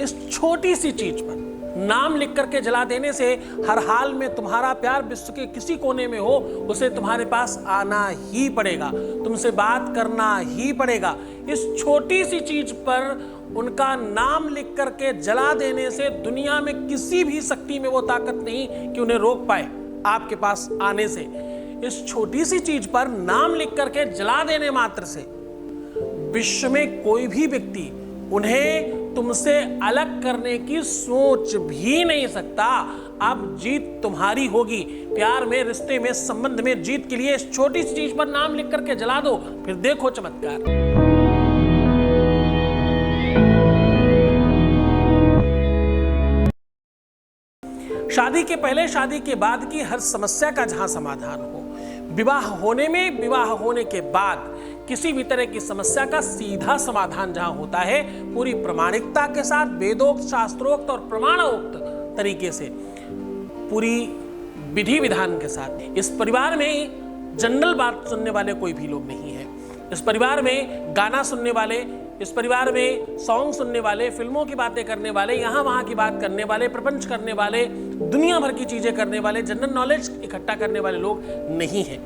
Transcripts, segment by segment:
इस छोटी सी चीज पर नाम लिख करके जला देने से हर हाल में तुम्हारा प्यार विश्व के किसी कोने में हो, उसे तुम्हारे पास आना ही पड़ेगा, तुमसे बात करना ही पड़ेगा। इस छोटी सी चीज पर उनका नाम लिख करके जला देने से दुनिया में किसी भी शक्ति में वो ताकत नहीं कि उन्हें रोक पाए आपके पास आने से। इस छोटी सी चीज पर नाम लिख करके जला देने मात्र से विश्व में कोई भी व्यक्ति उन्हें तुमसे अलग करने की सोच भी नहीं सकता। अब जीत तुम्हारी होगी। प्यार में, रिश्ते में, संबंध में जीत के लिए इस छोटी सी चीज पर नाम लिख करके जला दो, फिर देखो चमत्कार। शादी के पहले, शादी के बाद की हर समस्या का जहां समाधान हो, विवाह होने में, विवाह होने के बाद किसी भी तरह की समस्या का सीधा समाधान जहां होता है, पूरी प्रामाणिकता के साथ, वेदोक्त, शास्त्रोक्त और प्रमाणोक्त तरीके से, पूरी विधि विधान के साथ। इस परिवार में जनरल बात सुनने वाले कोई भी लोग नहीं है। इस परिवार में गाना सुनने वाले, इस परिवार में सॉन्ग सुनने वाले, फिल्मों की बातें करने वाले, यहाँ वहाँ की बात करने वाले, प्रपंच करने वाले, दुनिया भर की चीजें करने वाले, जनरल नॉलेज इकट्ठा करने वाले लोग नहीं हैं।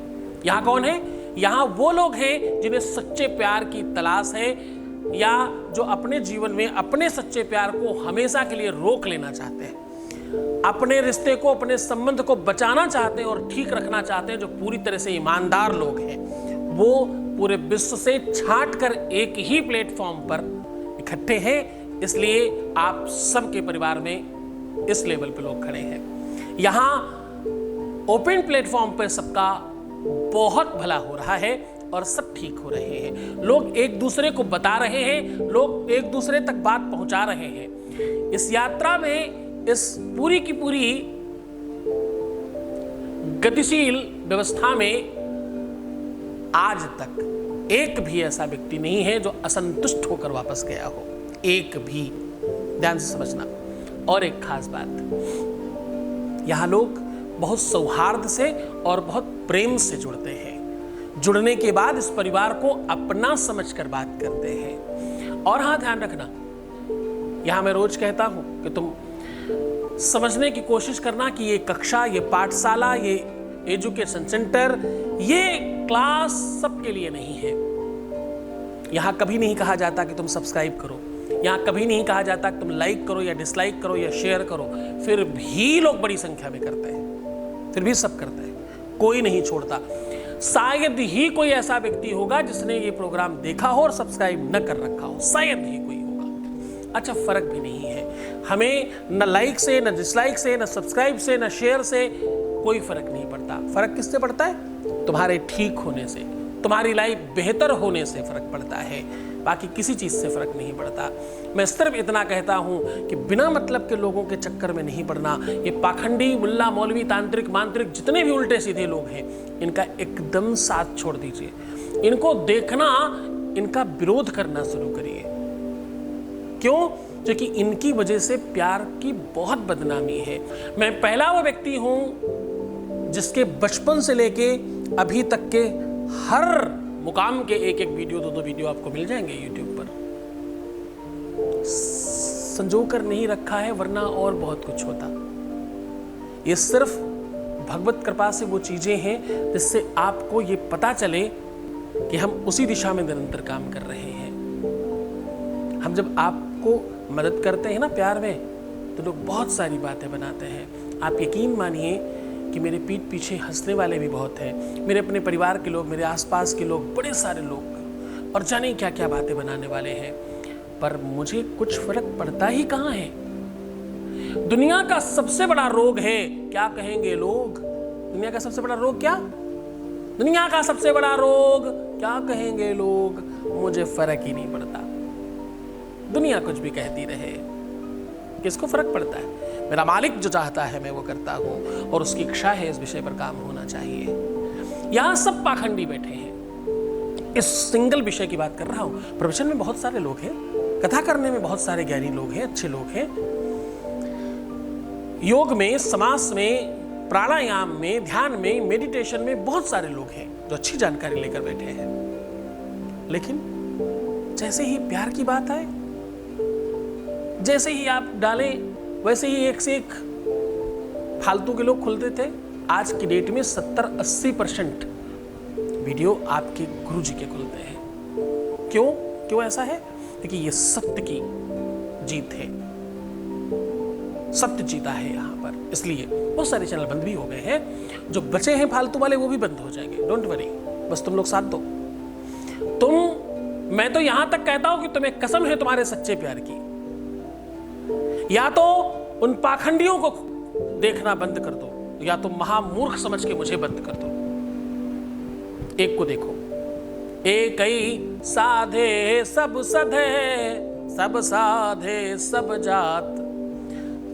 यहाँ कौन है? यहाँ वो लोग हैं जिन्हें सच्चे प्यार की तलाश है, या जो अपने जीवन में अपने सच्चे प्यार को हमेशा के लिए रोक लेना चाहते हैं, अपने रिश्ते को, अपने संबंध को बचाना चाहते हैं और ठीक रखना चाहते हैं। जो पूरी तरह से ईमानदार लोग हैं, वो पूरे विश्व से छांट कर एक ही प्लेटफॉर्म पर इकट्ठे हैं। इसलिए आप सबके परिवार में इस लेवल पे लोग खड़े हैं। यहाँ ओपन प्लेटफॉर्म पर सबका बहुत भला हो रहा है और सब ठीक हो रहे हैं। लोग एक दूसरे को बता रहे हैं, लोग एक दूसरे तक बात पहुंचा रहे हैं। इस यात्रा में, इस पूरी की पूरी गतिशील व्यवस्था में आज तक एक भी ऐसा व्यक्ति नहीं है जो असंतुष्ट होकर वापस गया हो। एक भी। ध्यान से समझना। और एक खास बात, यहां लोग बहुत सौहार्द से और बहुत प्रेम से जुड़ते हैं। जुड़ने के बाद इस परिवार को अपना समझकर बात करते हैं। और हाँ, ध्यान रखना, यहां मैं रोज कहता हूं कि तुम समझने की कोशिश करना कि ये कक्षा, ये पाठशाला, ये एजुकेशन सेंटर, ये क्लास सबके लिए नहीं है। यहां कभी नहीं कहा जाता कि तुम सब्सक्राइब करो, यहां कभी नहीं कहा जाता कि तुम लाइक करो या डिसलाइक करो या शेयर करो। फिर भी लोग बड़ी संख्या में करते हैं, फिर भी सब करते हैं, कोई नहीं छोड़ता। शायद ही कोई ऐसा व्यक्ति होगा जिसने ये प्रोग्राम देखा हो और सब्सक्राइब न कर रखा हो, शायद ही कोई होगा। अच्छा, फर्क भी नहीं है। हमें न लाइक से, न डिसलाइक से, न सब्सक्राइब से, न शेयर से कोई फर्क नहीं पड़ता। फर्क किससे पड़ता है? तुम्हारे ठीक होने से, तुम्हारी लाइफ बेहतर होने से फर्क पड़ता है। बाकी किसी चीज से फर्क नहीं पड़ता। मैं सिर्फ इतना कहता हूं कि बिना मतलब के लोगों के चक्कर में नहीं पड़ना। ये पाखंडी, मुल्ला, मौलवी, तांत्रिक, मांत्रिक, जितने भी उल्टे सीधे लोग हैं, इनका एकदम साथ छोड़ दीजिए। इनको देखना, इनका विरोध करना शुरू करिए। क्यों? क्योंकि इनकी वजह से प्यार की बहुत बदनामी है। मैं पहला वो व्यक्ति हूं जिसके बचपन से लेके अभी तक के हर मुकाम के एक एक वीडियो, दो वीडियो आपको मिल जाएंगे यूट्यूब पर। संजो कर नहीं रखा है, वरना और बहुत कुछ होता। ये सिर्फ भगवत कृपा से वो चीजें हैं जिससे आपको ये पता चले कि हम उसी दिशा में निरंतर काम कर रहे हैं। हम जब आपको मदद करते हैं ना प्यार में, तो लोग बहुत सारी बातें बनाते हैं। आप यकीन मानिए कि मेरे पीठ पीछे हंसने वाले भी बहुत हैं। मेरे अपने परिवार के लोग, मेरे आसपास के लोग, बड़े सारे लोग, और जाने क्या क्या बातें बनाने वाले हैं। पर मुझे कुछ फर्क पड़ता ही कहाँ है। दुनिया का सबसे बड़ा रोग है, क्या कहेंगे लोग? दुनिया का सबसे बड़ा रोग क्या? दुनिया का सबसे बड़ा रोग क्या कहेंगे लोग? मुझे फर्क ही नहीं पड़ता। दुनिया कुछ भी कहती रहे, किसको फर्क पड़ता है? मेरा मालिक जो चाहता है मैं वो करता हूं, और उसकी इच्छा है इस विषय पर काम होना चाहिए। यहां सब पाखंडी बैठे हैं। इस सिंगल विषय की बात कर रहा हूं। प्रवचन में बहुत सारे लोग हैं, कथा करने में बहुत सारे ज्ञानी लोग हैं, अच्छे लोग हैं। योग में, समास में, प्राणायाम में, ध्यान में, मेडिटेशन में बहुत सारे लोग हैं जो अच्छी जानकारी लेकर बैठे हैं। लेकिन जैसे ही प्यार की बात आए, जैसे ही आप डालें वैसे ही एक से एक फालतू के लोग खुलते थे। आज की डेट में 70-80% वीडियो आपके गुरुजी के खुलते हैं। क्यों ऐसा है? क्योंकि ये सत्य की जीत है, सत्य जीता है यहाँ पर। इसलिए बहुत सारे चैनल बंद भी हो गए हैं। जो बचे हैं फालतू वाले वो भी बंद हो जाएंगे, डोंट वरी, बस तुम लोग साथ दो। मैं तो यहां तक कहता हूं कि तुम्हें कसम है तुम्हारे सच्चे प्यार की, या तो उन पाखंडियों को देखना बंद कर दो, या तो महामूर्ख समझ के मुझे बंद कर दो। एक को देखो, एक ही साधे सब सधे, सब साधे सब जात।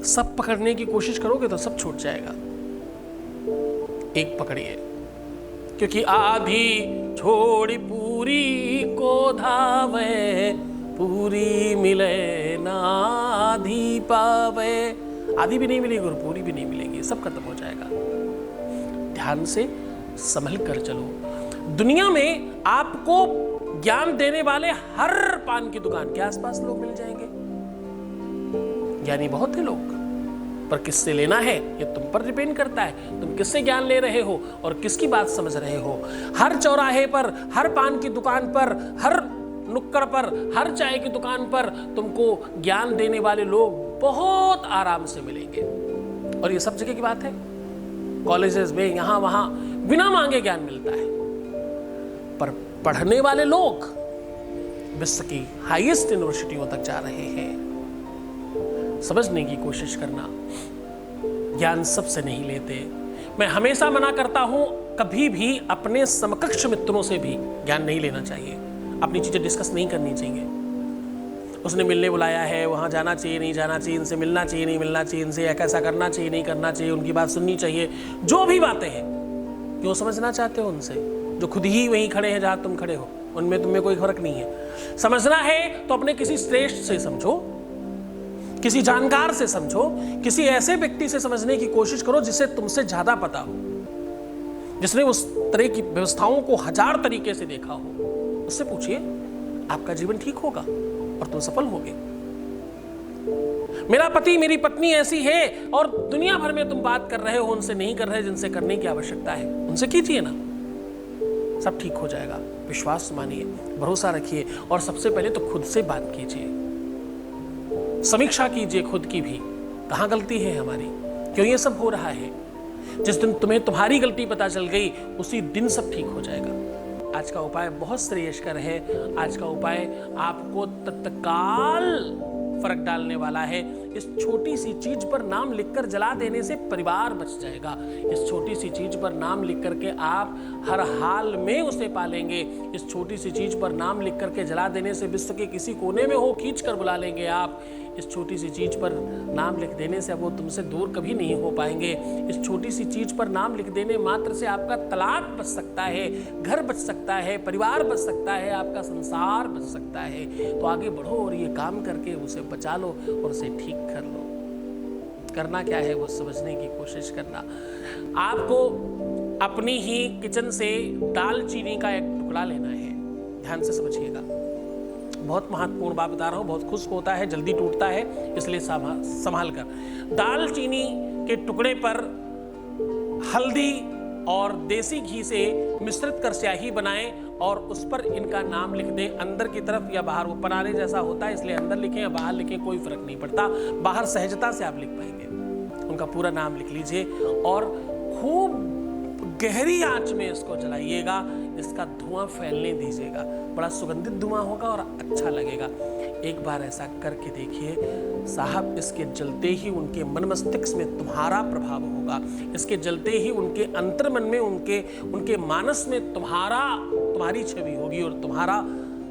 सब पकड़ने की कोशिश करोगे तो सब छूट जाएगा। एक पकड़िए, क्योंकि आधी छोड़ी पूरी को धावे, पूरी मिले ना आधी पावे। आधी भी नहीं मिलेगी और पूरी भी नहीं मिलेगी, सब खत्म हो जाएगा। ध्यान से संभल कर चलो। दुनिया में आपको ज्ञान देने वाले हर पान की दुकान के आसपास लोग मिल जाएंगे। ज्ञानी बहुत है लोग, पर किससे लेना है ये तुम पर डिपेंड करता है। तुम किससे ज्ञान ले रहे हो और किसकी बात समझ रहे हो। हर चौराहे पर, हर पान की दुकान पर, हर नुक्कड़ पर, हर चाय की दुकान पर तुमको ज्ञान देने वाले लोग बहुत आराम से मिलेंगे। और ये सब जगह की बात है, कॉलेजेस में, यहां वहां बिना मांगे ज्ञान मिलता है। पर पढ़ने वाले लोग विश्व की हाईएस्ट यूनिवर्सिटियों तक जा रहे हैं। समझने की कोशिश करना, ज्ञान सबसे नहीं लेते। मैं हमेशा मना करता हूं, कभी भी अपने समकक्ष मित्रों से भी ज्ञान नहीं लेना चाहिए। अपनी चीजें डिस्कस नहीं करनी चाहिए। उसने मिलने बुलाया है, वहां जाना चाहिए नहीं जाना चाहिए, इनसे मिलना चाहिए नहीं मिलना चाहिए, इनसे कैसा करना चाहिए नहीं करना चाहिए, उनकी बात सुननी चाहिए। जो भी बातें हैं, क्यों समझना चाहते हो उनसे जो खुद ही वहीं खड़े हैं जहां तुम खड़े हो? उनमें तुम्हें कोई फर्क नहीं है। समझना है तो अपने किसी श्रेष्ठ से समझो, किसी जानकार से समझो, किसी ऐसे व्यक्ति से समझने की कोशिश करो जिसे तुमसे ज्यादा पता हो, जिसने उस तरह की व्यवस्थाओं को 1000 तरीके से देखा हो। उससे पूछिए, आपका जीवन ठीक होगा और तुम सफल होगे। मेरा पति मेरी पत्नी ऐसी है और दुनिया भर में तुम बात कर रहे हो, उनसे नहीं कर रहे जिनसे करने की आवश्यकता है, उनसे कीजिए ना, सब ठीक हो जाएगा। विश्वास मानिए, भरोसा रखिए और सबसे पहले तो खुद से बात कीजिए। समीक्षा कीजिए खुद की भी, कहां गलती है हमारी, क्यों ये सब हो रहा है। जिस दिन तुम्हें तुम्हारी गलती पता चल गई उसी दिन सब ठीक हो जाएगा। आज का उपाय बहुत श्रेयस्कर है। आज का उपाय आपको तत्काल फर्क डालने वाला है। इस छोटी सी चीज पर नाम लिखकर जला देने से परिवार बच जाएगा। इस छोटी सी चीज पर नाम लिख करके आप हर हाल में उसे पालेंगे। इस छोटी सी चीज पर नाम लिख करके जला देने से विश्व के किसी कोने में हो खींच कर बुला लेंगे आप। इस छोटी सी चीज पर नाम लिख देने से अब वो तुमसे दूर कभी नहीं हो पाएंगे। इस छोटी सी चीज पर नाम लिख देने मात्र से आपका तलाक बच सकता है, घर बच सकता है, परिवार बच सकता है, आपका संसार बच सकता है। तो आगे बढ़ो और ये काम करके उसे बचा लो और उसे ठीक कर लो। करना क्या है वो समझने की कोशिश करना। आपको अपनी ही किचन से दालचीनी का एक टुकड़ा लेना है। ध्यान से समझिएगा, बहुत महत्वपूर्ण बात बता रहा हूं। बहुत खुश्क होता है, जल्दी टूटता है, इसलिए संभाल कर। दालचीनी के टुकड़े पर हल्दी और देसी घी से मिश्रित कर स्याही बनाएं और उस पर इनका नाम लिख दें, अंदर की तरफ या बाहर। वो परारे जैसा होता है इसलिए अंदर लिखें या बाहर लिखें, कोई फर्क नहीं पड़ता। बाहर सहजता से आप लिख पाएंगे। उनका पूरा नाम लिख लीजिए और खूब गहरी आंच में इसको जलाइएगा। इसका धुआं फैलने दीजिएगा, बड़ा सुगंधित धुआं होगा और अच्छा लगेगा। एक बार ऐसा करके देखिए साहब, इसके जलते ही उनके मन मस्तिष्क में तुम्हारा प्रभाव होगा। इसके जलते ही उनके अंतर्मन में, उनके मानस में तुम्हारी छवि होगी और तुम्हारा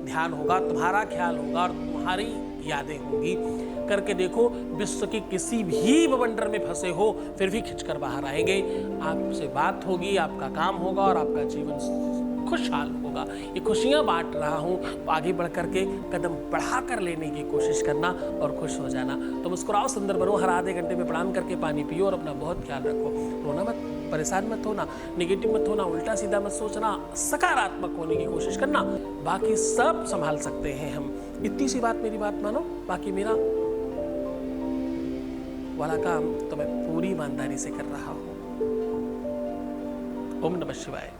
ध्यान होगा, तुम्हारा ख्याल होगा और तुम्हारी यादें होंगी। करके देखो, विश्व के किसी भी बवंडर में फंसे हो फिर भी खिंचकर बाहर आएंगे। आपसे बात होगी, आपका काम होगा और आपका जीवन खुशहाल होगा। ये खुशियां बांट रहा हूं, आगे बढ़ करके कदम बढ़ा कर लेने की कोशिश करना और खुश हो जाना। तो मुस्कुराओ, सुंदर बनो, हर आधे घंटे में प्रणाम करके पानी पियो और अपना बहुत ख्याल रखो। रोना मत, परेशान मत होना, नेगेटिव मत होना, उल्टा सीधा मत सोचना, सकारात्मक होने की कोशिश करना। बाकी सब संभाल सकते हैं हम। इतनी सी बात, मेरी बात मानो, बाकी मेरा वाला काम तो मैं पूरी ईमानदारी से कर रहा हूं। ओम नमः शिवाय।